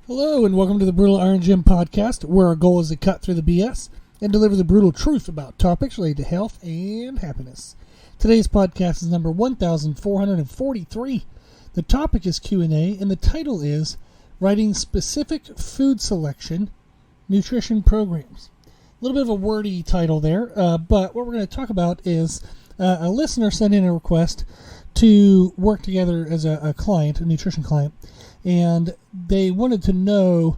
Hello and welcome to the Brutal Iron Gym podcast, where our goal is to cut through the BS and deliver the brutal truth about topics related to health and happiness. Today's podcast is number 1443. The topic is Q&A and the title is Writing Specific Food Selection Nutrition Programs. A little bit of a wordy title there, but what we're going to talk about is a listener sent in a request to work together as a client, a nutrition client, and they wanted to know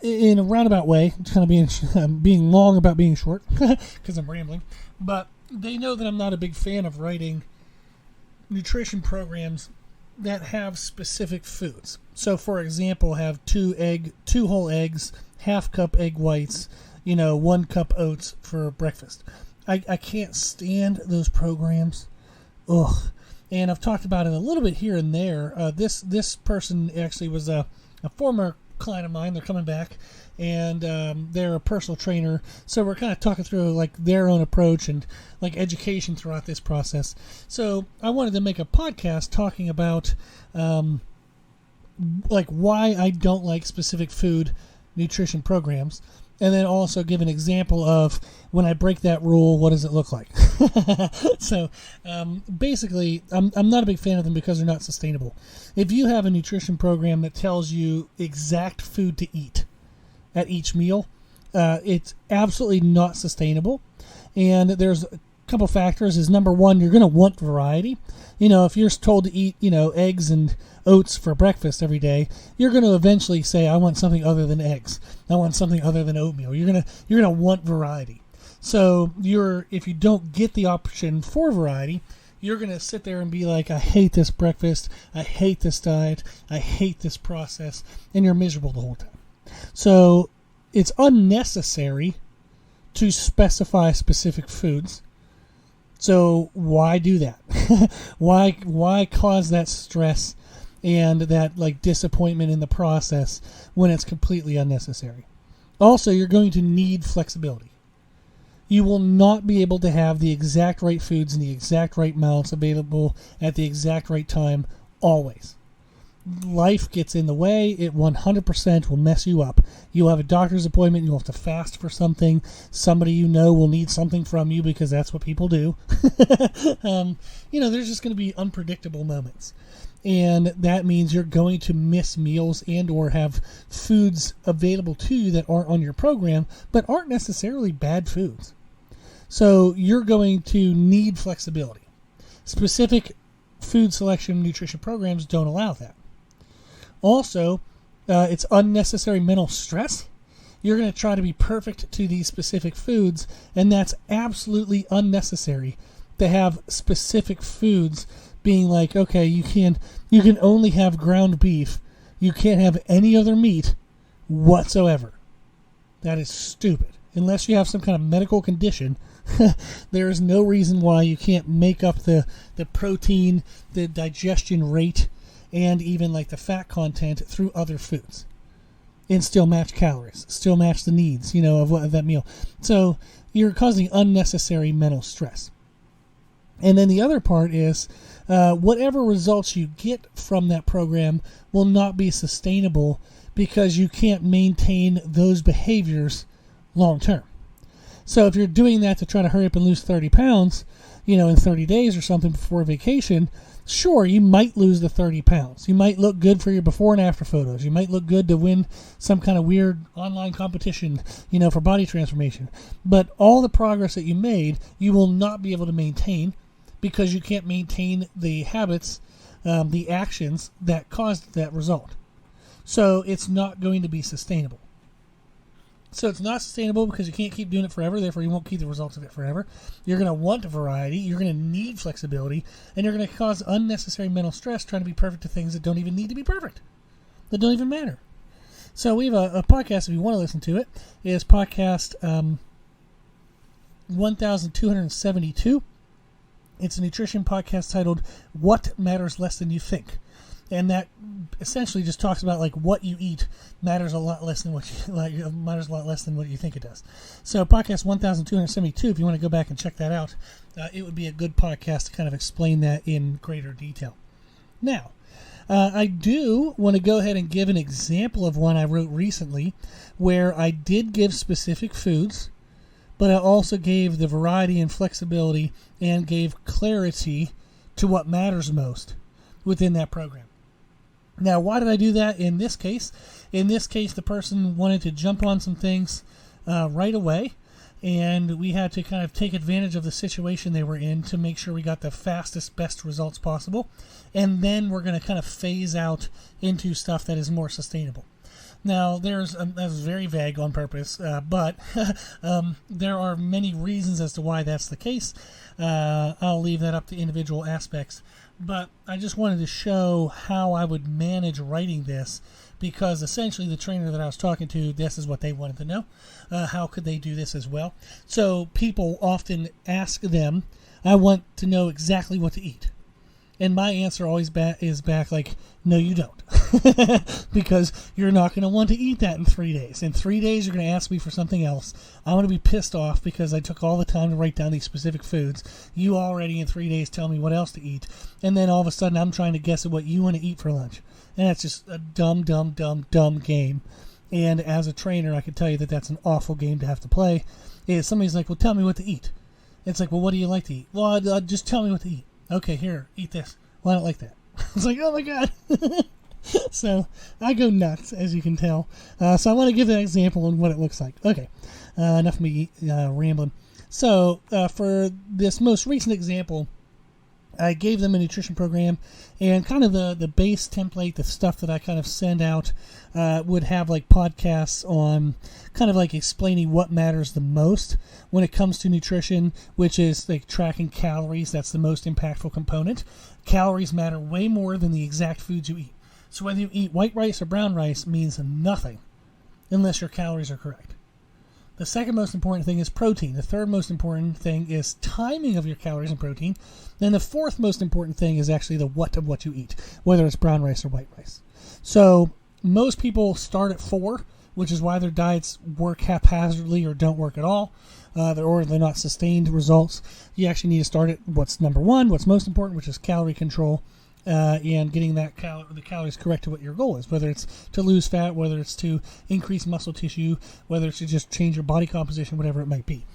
in a roundabout way, it's kind of being long about being short because I'm rambling, but they know that I'm not a big fan of writing nutrition programs that have specific foods. So, for example, have two whole eggs, half cup egg whites, 1 cup oats for breakfast. I can't stand those programs. Ugh. And I've talked about it a little bit here and there. This person actually was a former client of mine. They're coming back, and they're a personal trainer. So we're kind of talking through like their own approach and like education throughout this process. So I wanted to make a podcast talking about like why I don't like specific food nutrition programs. And then also give an example of when I break that rule, what does it look like? So basically, I'm not a big fan of them because they're not sustainable. If you have a nutrition program that tells you exact food to eat at each meal, it's absolutely not sustainable. And there's a couple factors. Is number one, you're going to want variety. If you're told to eat, eggs and oats for breakfast every day, you're going to eventually say, I want something other than eggs. I want something other than oatmeal. You're going to want variety. So if you don't get the option for variety, you're going to sit there and be like, I hate this breakfast. I hate this diet. I hate this process. And you're miserable the whole time. So it's unnecessary to specify specific foods. So why do that? Why cause that stress and that like disappointment in the process when it's completely unnecessary? Also, you're going to need flexibility. You will not be able to have the exact right foods in the exact right amounts available at the exact right time always. Life gets in the way. It 100% will mess you up. You'll have a doctor's appointment. You'll have to fast for something. Somebody will need something from you because that's what people do. There's just going to be unpredictable moments. And that means you're going to miss meals and or have foods available to you that aren't on your program, but aren't necessarily bad foods. So you're going to need flexibility. Specific food selection nutrition programs don't allow that. Also, it's unnecessary mental stress. You're going to try to be perfect to these specific foods, and that's absolutely unnecessary to have specific foods being like, okay, you can only have ground beef. You can't have any other meat whatsoever. That is stupid. Unless you have some kind of medical condition, there is no reason why you can't make up the protein, the digestion rate, and even like the fat content through other foods and still match calories, still match the needs, of that meal. So you're causing unnecessary mental stress. And then the other part is whatever results you get from that program will not be sustainable because you can't maintain those behaviors long term. So if you're doing that to try to hurry up and lose 30 pounds, in 30 days or something before vacation, sure, you might lose the 30 pounds. You might look good for your before and after photos. You might look good to win some kind of weird online competition, for body transformation. But all the progress that you made, you will not be able to maintain because you can't maintain the habits, the actions that caused that result. So it's not going to be sustainable. So it's not sustainable because you can't keep doing it forever, therefore you won't keep the results of it forever. You're going to want variety, you're going to need flexibility, and you're going to cause unnecessary mental stress trying to be perfect to things that don't even need to be perfect, that don't even matter. So we have a podcast, if you want to listen to it, is podcast 1272. It's a nutrition podcast titled What Matters Less Than You Think. And that essentially just talks about like what you eat matters a lot less than what you think it does. So podcast 1272, if you want to go back and check that out, it would be a good podcast to kind of explain that in greater detail. Now, I do want to go ahead and give an example of one I wrote recently where I did give specific foods, but I also gave the variety and flexibility and gave clarity to what matters most within that program. Now, why did I do that in this case? In this case, the person wanted to jump on some things right away, and we had to kind of take advantage of the situation they were in to make sure we got the fastest, best results possible. And then we're going to kind of phase out into stuff that is more sustainable. Now, that was very vague on purpose, but there are many reasons as to why that's the case. I'll leave that up to individual aspects. But I just wanted to show how I would manage writing this, because essentially the trainer that I was talking to, this is what they wanted to know. How could they do this as well? So people often ask them, I want to know exactly what to eat. And my answer always is back like, no, you don't. Because you're not going to want to eat that in 3 days. In 3 days, you're going to ask me for something else. I'm going to be pissed off because I took all the time to write down these specific foods. You already in 3 days tell me what else to eat. And then all of a sudden, I'm trying to guess at what you want to eat for lunch. And that's just a dumb game. And as a trainer, I can tell you that that's an awful game to have to play. Is somebody's like, well, tell me what to eat. It's like, well, what do you like to eat? Well, just tell me what to eat. Okay, here, eat this. Well, I don't like that. It's like, oh my God. So I go nuts, as you can tell. So I want to give an example on what it looks like. Okay, enough of me rambling. So for this most recent example, I gave them a nutrition program, and kind of the base template, the stuff that I kind of send out, would have like podcasts on kind of like explaining what matters the most when it comes to nutrition, which is like tracking calories. That's the most impactful component. Calories matter way more than the exact foods you eat. So whether you eat white rice or brown rice means nothing unless your calories are correct. The second most important thing is protein. The third most important thing is timing of your calories and protein. Then the fourth most important thing is actually the what of what you eat, whether it's brown rice or white rice. So most people start at 4, which is why their diets work haphazardly or don't work at all, or they're not sustained results. You actually need to start at what's number 1, what's most important, which is calorie control. And getting the calories correct to what your goal is, whether it's to lose fat, whether it's to increase muscle tissue, whether it's to just change your body composition, whatever it might be.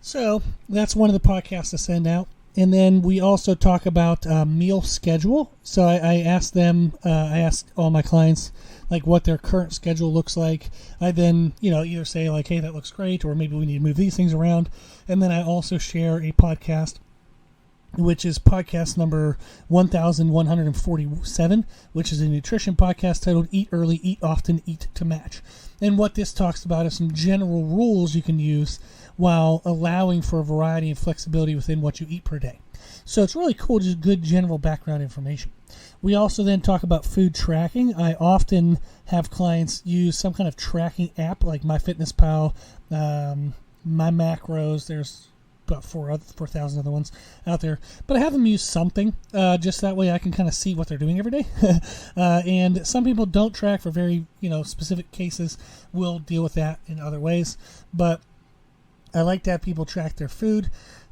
So that's one of the podcasts to send out. And then we also talk about meal schedule. So I asked them, I asked all my clients like what their current schedule looks like. I then, either say like, hey, that looks great, or maybe we need to move these things around. And then I also share a podcast, which is podcast number 1147, which is a nutrition podcast titled Eat Early, Eat Often, Eat to Match. And what this talks about is some general rules you can use while allowing for a variety and flexibility within what you eat per day. So it's really cool, just good general background information. We also then talk about food tracking. I often have clients use some kind of tracking app like MyFitnessPal, My Macros. There's about 4,000 other ones out there, but I have them use something just that way I can kind of see what they're doing every day. And some people don't track for very specific cases. We'll deal with that in other ways, but I like to have people track their food.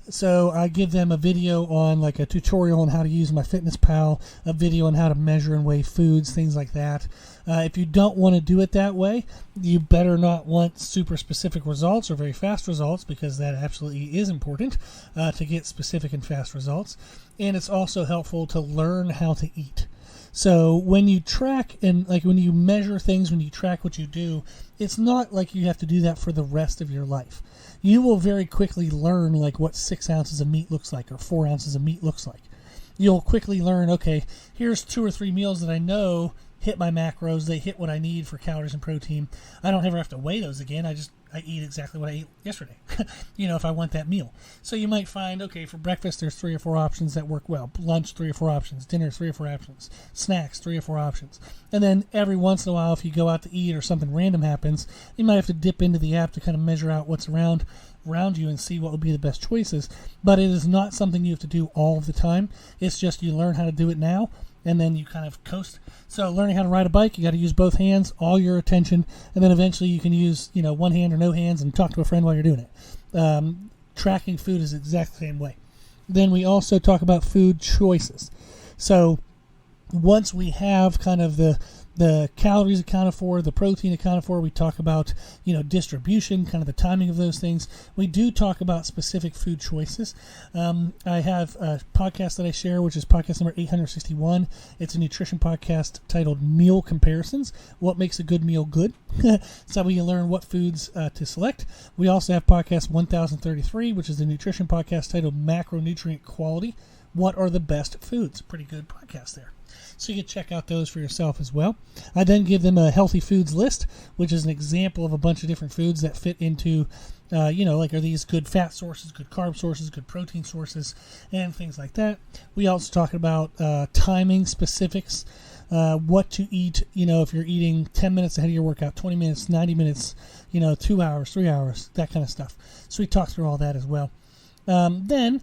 So I give them a video on like a tutorial on how to use MyFitnessPal, a video on how to measure and weigh foods, things like that. If you don't want to do it that way, you better not want super specific results or very fast results, because that absolutely is important to get specific and fast results. And it's also helpful to learn how to eat. So when you track and like when you measure things, when you track what you do, it's not like you have to do that for the rest of your life. You will very quickly learn like what 6 ounces of meat looks like or 4 ounces of meat looks like. You'll quickly learn, okay, here's 2 or 3 meals that I know hit my macros. They hit what I need for calories and protein. I don't ever have to weigh those again. I eat exactly what I ate yesterday, if I want that meal. So you might find, okay, for breakfast, there's 3 or 4 options that work well. Lunch, 3 or 4 options. Dinner, 3 or 4 options. Snacks, 3 or 4 options. And then every once in a while, if you go out to eat or something random happens, you might have to dip into the app to kind of measure out what's around you and see what would be the best choices. But it is not something you have to do all of the time. It's just you learn how to do it now, and then you kind of coast. So learning how to ride a bike, you got to use both hands, all your attention, and then eventually you can use one hand or no hands and talk to a friend while you're doing it. Tracking food is the exact same way. Then we also talk about food choices. So once we have kind of the calories accounted for, the protein accounted for, we talk about, distribution, kind of the timing of those things. We do talk about specific food choices. I have a podcast that I share, which is podcast number 861. It's a nutrition podcast titled Meal Comparisons, What Makes a Good Meal Good. So we can learn what foods to select. We also have podcast 1033, which is a nutrition podcast titled Macronutrient Quality, What Are the Best Foods? Pretty good podcast there. So you can check out those for yourself as well. I then give them a healthy foods list, which is an example of a bunch of different foods that fit into, like are these good fat sources, good carb sources, good protein sources, and things like that. We also talk about timing specifics, what to eat, if you're eating 10 minutes ahead of your workout, 20 minutes, 90 minutes, 2 hours, 3 hours, that kind of stuff. So we talk through all that as well. Then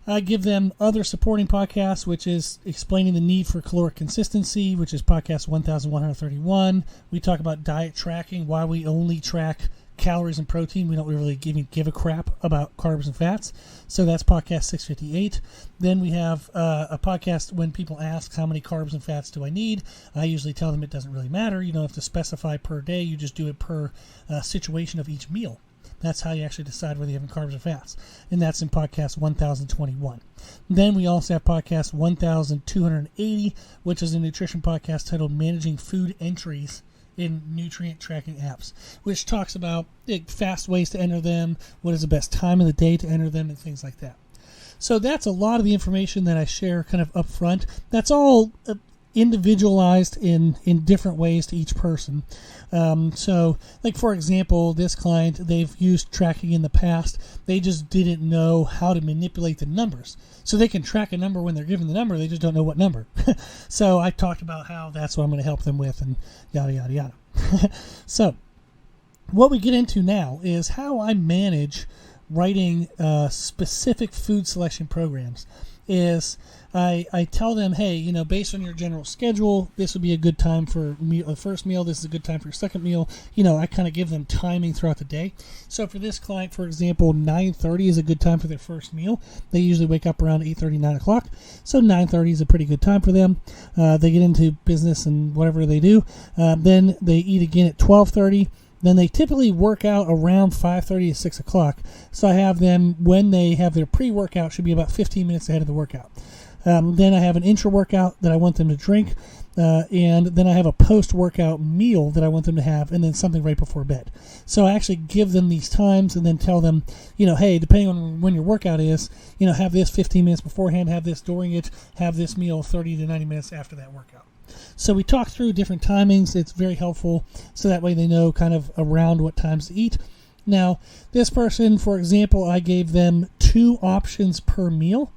I give them other supporting podcasts, which is explaining the need for caloric consistency, which is podcast 1131. We talk about diet tracking, why we only track calories and protein. We don't really give a crap about carbs and fats. So that's podcast 658. Then we have a podcast when people ask how many carbs and fats do I need. I usually tell them it doesn't really matter. You don't have to specify per day. You just do it per situation of each meal. That's how you actually decide whether you have carbs or fats. And that's in podcast 1021. Then we also have podcast 1280, which is a nutrition podcast titled Managing Food Entries in Nutrient Tracking Apps, which talks about fast ways to enter them, what is the best time of the day to enter them, and things like that. So that's a lot of the information that I share kind of up front. That's all individualized in different ways to each person. So, like for example, this client, they've used tracking in the past. They just didn't know how to manipulate the numbers. So they can track a number when they're given the number, they just don't know what number. So I talked about how that's what I'm going to help them with, and yada, yada, yada. So what we get into now is how I manage writing specific food selection programs. Is I tell them, hey, based on your general schedule, this would be a good time for the first meal. This is a good time for your second meal. I kind of give them timing throughout the day. So for this client, for example, 9:30 is a good time for their first meal. They usually wake up around 8:30, 9 o'clock. So 9:30 is a pretty good time for them. They get into business and whatever they do. Then they eat again at 12:30. Then they typically work out around 5:30 to 6 o'clock. So I have them, when they have their pre-workout, should be about 15 minutes ahead of the workout. Then I have an intra-workout that I want them to drink. And then I have a post-workout meal that I want them to have, and then something right before bed. So I actually give them these times and then tell them, hey, depending on when your workout is, have this 15 minutes beforehand, have this during it, have this meal 30 to 90 minutes after that workout. So we talk through different timings. It's very helpful, so that way they know kind of around what times to eat. Now, this person, for example, I gave them 2 options per meal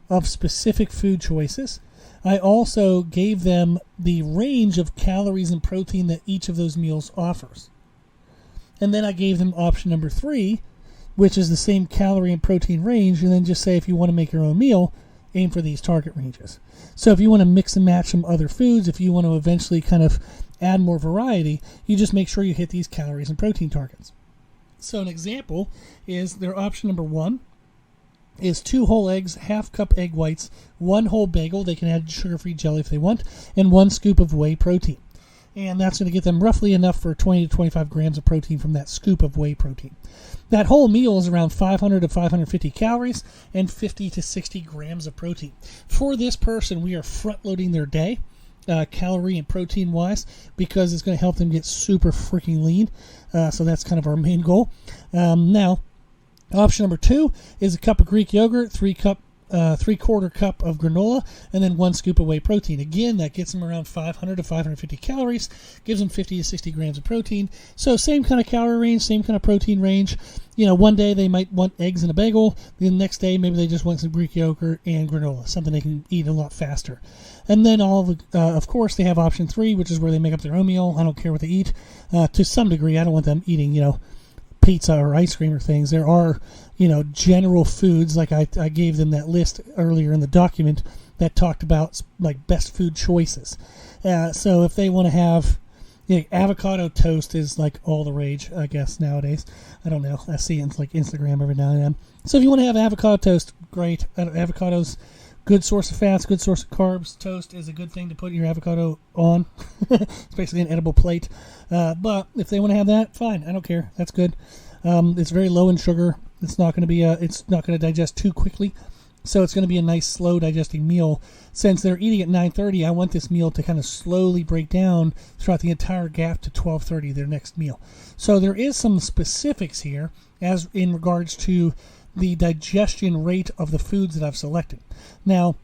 of specific food choices. I also gave them the range of calories and protein that each of those meals offers. And then I gave them option number 3, which is the same calorie and protein range, and then just say if you want to make your own meal, aim for these target ranges. So if you want to mix and match some other foods, if you want to eventually kind of add more variety, you just make sure you hit these calories and protein targets. So an example is their option number 1 is 2 whole eggs, half cup egg whites, 1 whole bagel, they can add sugar-free jelly if they want, and 1 scoop of whey protein. And that's going to get them roughly enough for 20 to 25 grams of protein from that scoop of whey protein. That whole meal is around 500 to 550 calories and 50 to 60 grams of protein. For this person, we are front-loading their day, calorie and protein-wise, because it's going to help them get super freaking lean. So that's kind of our main goal. Now, option number 2 is a cup of Greek yogurt, 3/4 cup of granola, and then 1 scoop of whey protein. Again, that gets them around 500 to 550 calories, gives them 50 to 60 grams of protein. So same kind of calorie range, same kind of protein range. One day they might want eggs and a bagel. The next day, maybe they just want some Greek yogurt and granola, something they can eat a lot faster. And then of course, they have option 3, which is where they make up their own meal. I don't care what they eat. To some degree, I don't want them eating, pizza or ice cream or things. There are, general foods, like I gave them that list earlier in the document that talked about like best food choices. So if they want to have, avocado toast is like all the rage, I guess, nowadays. I don't know. I see it in like Instagram every now and then. So if you want to have avocado toast, great. Avocados Good source of fats, good source of carbs. Toast is a good thing to put your avocado on. It's basically an edible plate. But if they want to have that, fine. I don't care. That's good. It's very low in sugar. It's not going to be it's not going to digest too quickly. So it's going to be a nice slow digesting meal. Since they're eating at 9:30, I want this meal to kind of slowly break down throughout the entire gap to 12:30, their next meal. So there is some specifics here as in regards to the digestion rate of the foods that I've selected. Now,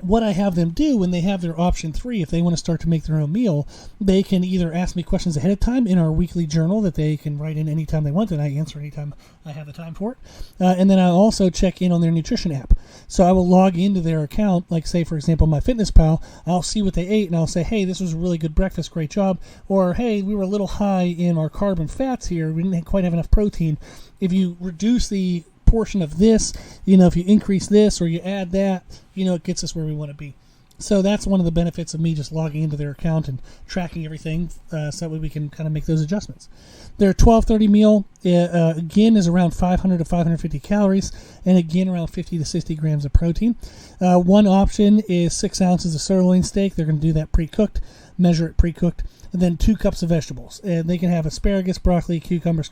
what I have them do when they have their option 3, if they want to start to make their own meal, they can either ask me questions ahead of time in our weekly journal that they can write in anytime they want, and I answer anytime I have the time for it. And then I also check in on their nutrition app. So I will log into their account, like say, for example, MyFitnessPal. I'll see what they ate, and I'll say, hey, this was a really good breakfast, great job. Or, hey, we were a little high in our carb and fats here. We didn't quite have enough protein. If you reduce the portion of this, if you increase this or you add that, it gets us where we want to be. So that's one of the benefits of me just logging into their account and tracking everything, so that way we can kind of make those adjustments. Their 12:30 meal, again, is around 500 to 550 calories, and again, around 50 to 60 grams of protein. One option is 6 ounces of sirloin steak. They're going to do that pre-cooked, measure it pre-cooked, and then 2 cups of vegetables. And they can have asparagus, broccoli, cucumbers,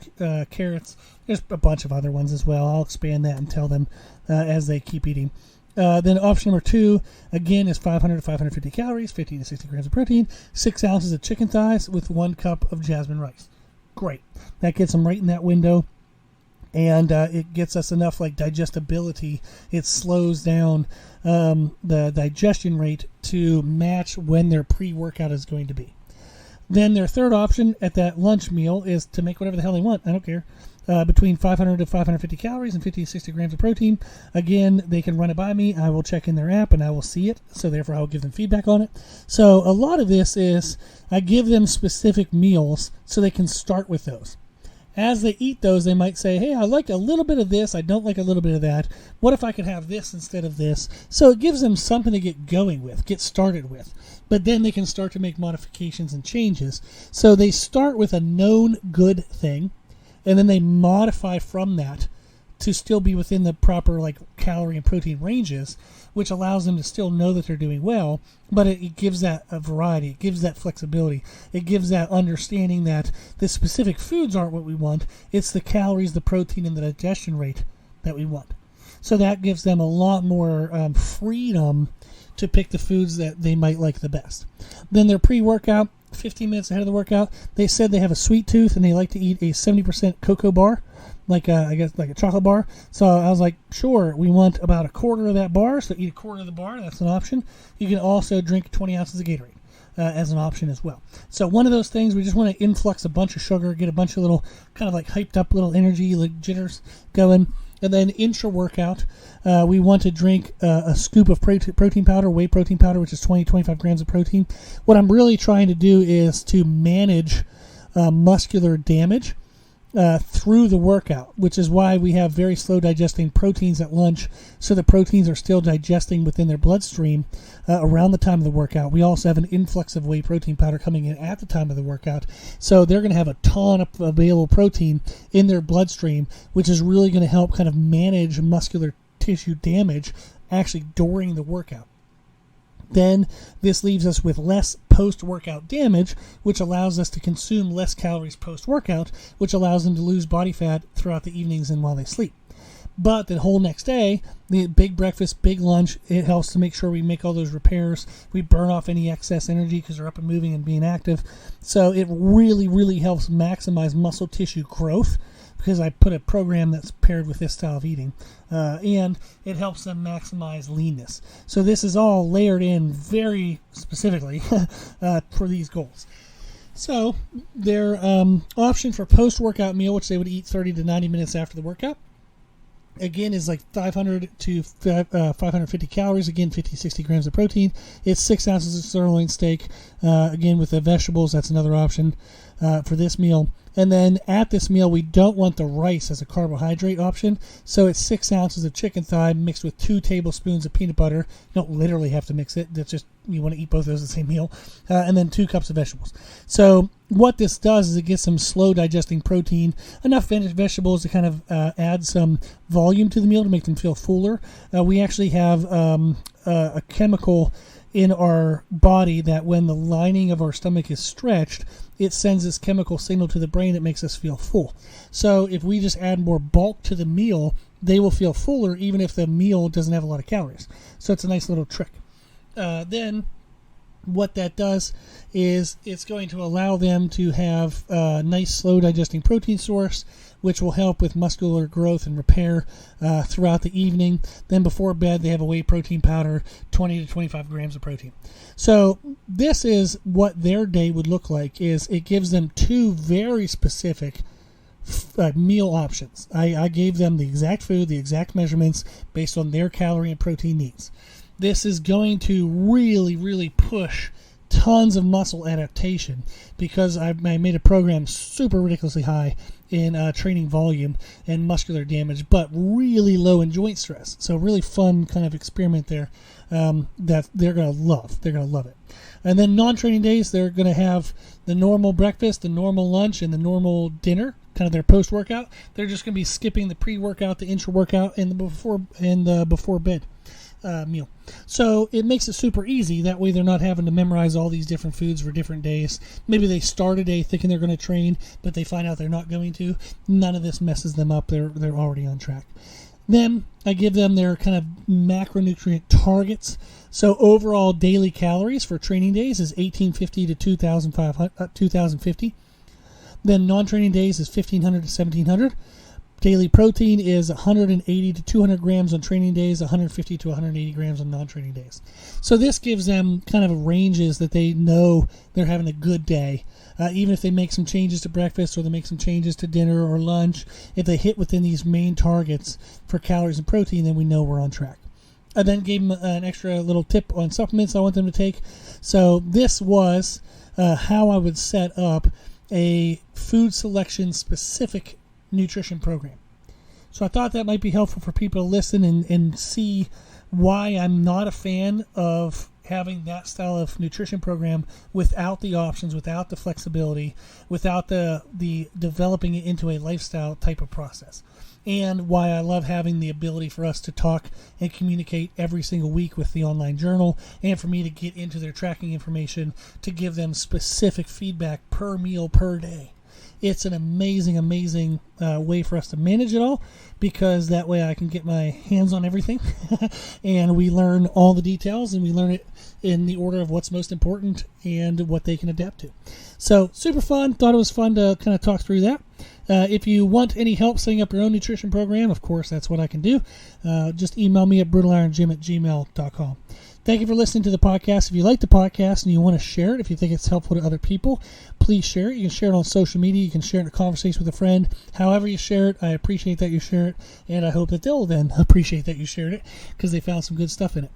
carrots. There's a bunch of other ones as well. I'll expand that and tell them as they keep eating. Then option number 2, again, is 500 to 550 calories, 50 to 60 grams of protein, 6 ounces of chicken thighs with 1 cup of jasmine rice. Great. That gets them right in that window, and it gets us enough digestibility. It slows down the digestion rate to match when their pre-workout is going to be. Then their third option at that lunch meal is to make whatever the hell they want. I don't care. Between 500 to 550 calories and 50 to 60 grams of protein. Again, they can run it by me. I will check in their app and I will see it. So therefore, I will give them feedback on it. So a lot of this is I give them specific meals so they can start with those. As they eat those, they might say, hey, I like a little bit of this. I don't like a little bit of that. What if I could have this instead of this? So it gives them something to get going with, get started with. But then they can start to make modifications and changes. So they start with a known good thing, and then they modify from that to still be within the proper calorie and protein ranges, which allows them to still know that they're doing well, but it gives that a variety, it gives that flexibility, it gives that understanding that the specific foods aren't what we want, it's the calories, the protein, and the digestion rate that we want. So that gives them a lot more freedom to pick the foods that they might like the best. Then their pre-workout, 15 minutes ahead of the workout, they said they have a sweet tooth and they like to eat a 70% cocoa bar, like a chocolate bar. So I was like, sure, we want about a quarter of that bar, so eat a quarter of the bar. That's an option. You can also drink 20 ounces of Gatorade as an option as well. So one of those things, we just want to influx a bunch of sugar, get a bunch of little kind of hyped up little energy, jitters going. And then intra-workout, we want to drink a scoop of protein powder, whey protein powder, which is 20-25 grams of protein. What I'm really trying to do is to manage muscular damage through the workout, which is why we have very slow digesting proteins at lunch, so the proteins are still digesting within their bloodstream around the time of the workout. We also have an influx of whey protein powder coming in at the time of the workout, so they're going to have a ton of available protein in their bloodstream, which is really going to help kind of manage muscular tissue damage actually during the workout. Then this leaves us with less post-workout damage, which allows us to consume less calories post-workout, which allows them to lose body fat throughout the evenings and while they sleep. But the whole next day, the big breakfast, big lunch, it helps to make sure we make all those repairs. We burn off any excess energy because they're up and moving and being active. So it really, really helps maximize muscle tissue growth, because I put a program that's paired with this style of eating, and it helps them maximize leanness. So this is all layered in very specifically for these goals. So their option for post-workout meal, which they would eat 30 to 90 minutes after the workout, again is 500 to 550 calories, again 50-60 grams of protein. It's 6 ounces of sirloin steak, again with the vegetables. That's another option for this meal. And then at this meal, we don't want the rice as a carbohydrate option, so it's 6 ounces of chicken thigh mixed with 2 tablespoons of peanut butter. You don't literally have to mix it. That's just, you want to eat both of those at the same meal. And then 2 cups of vegetables. So what this does is it gets some slow digesting protein, enough vegetables to kind of add some volume to the meal to make them feel fuller. We actually have a chemical in our body that when the lining of our stomach is stretched, it sends this chemical signal to the brain that makes us feel full. So if we just add more bulk to the meal, they will feel fuller even if the meal doesn't have a lot of calories. So it's a nice little trick. Then what that does is it's going to allow them to have a nice slow digesting protein source, which will help with muscular growth and repair throughout the evening. Then before bed, they have a whey protein powder, 20 to 25 grams of protein. So this is what their day would look like. Is it gives them two very specific meal options. I gave them the exact food, the exact measurements based on their calorie and protein needs. This is going to really, really push tons of muscle adaptation because I made a program super ridiculously high in training volume and muscular damage, but really low in joint stress. So really fun kind of experiment there that they're going to love. They're going to love it. And then non-training days, they're going to have the normal breakfast, the normal lunch, and the normal dinner, kind of their post-workout. They're just going to be skipping the pre-workout, the intra-workout, and the before bed meal. So it makes it super easy. That way they're not having to memorize all these different foods for different days. Maybe they start a day thinking they're going to train, but they find out they're not going to. None of this messes them up. They're already on track. Then I give them their kind of macronutrient targets. So overall daily calories for training days is 1850 to 2050. Then non-training days is 1500 to 1700. Daily protein is 180 to 200 grams on training days, 150 to 180 grams on non-training days. So this gives them kind of ranges that they know they're having a good day. Even if they make some changes to breakfast or they make some changes to dinner or lunch, if they hit within these main targets for calories and protein, then we know we're on track. I then gave them an extra little tip on supplements I want them to take. So this was how I would set up a food selection specific nutrition program. So I thought that might be helpful for people to listen and see why I'm not a fan of having that style of nutrition program without the options, without the flexibility, without the developing it into a lifestyle type of process. And why I love having the ability for us to talk and communicate every single week with the online journal, and for me to get into their tracking information to give them specific feedback per meal per day. It's an amazing, amazing way for us to manage it all, because that way I can get my hands on everything and we learn all the details and we learn it in the order of what's most important and what they can adapt to. So super fun. Thought it was fun to kind of talk through that. If you want any help setting up your own nutrition program, of course, that's what I can do. Just email me at brutalirongym@gmail.com. Thank you for listening to the podcast. If you like the podcast and you want to share it, if you think it's helpful to other people, please share it. You can share it on social media. You can share it in a conversation with a friend. However you share it, I appreciate that you share it, and I hope that they'll then appreciate that you shared it because they found some good stuff in it.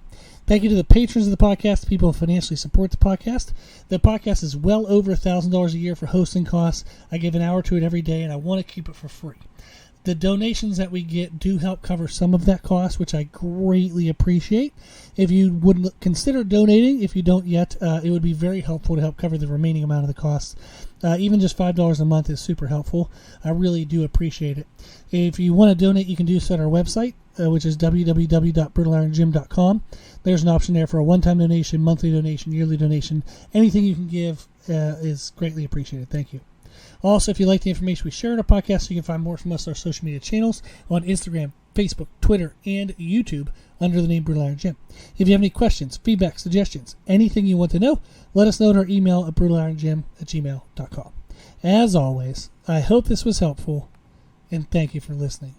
Thank you to the patrons of the podcast, the people who financially support the podcast. The podcast is well over $1,000 a year for hosting costs. I give an hour to it every day, and I want to keep it for free. The donations that we get do help cover some of that cost, which I greatly appreciate. If you would consider donating, if you don't yet, it would be very helpful to help cover the remaining amount of the costs. Even just $5 a month is super helpful. I really do appreciate it. If you want to donate, you can do so at our website, which is www.brutalirongym.com. There's an option there for a one-time donation, monthly donation, yearly donation. Anything you can give is greatly appreciated. Thank you. Also, if you like the information we share in our podcast, you can find more from us on our social media channels on Instagram, Facebook, Twitter, and YouTube under the name Brutal Iron Gym. If you have any questions, feedback, suggestions, anything you want to know, let us know at our email at brutalirongym@gmail.com. As always, I hope this was helpful, and thank you for listening.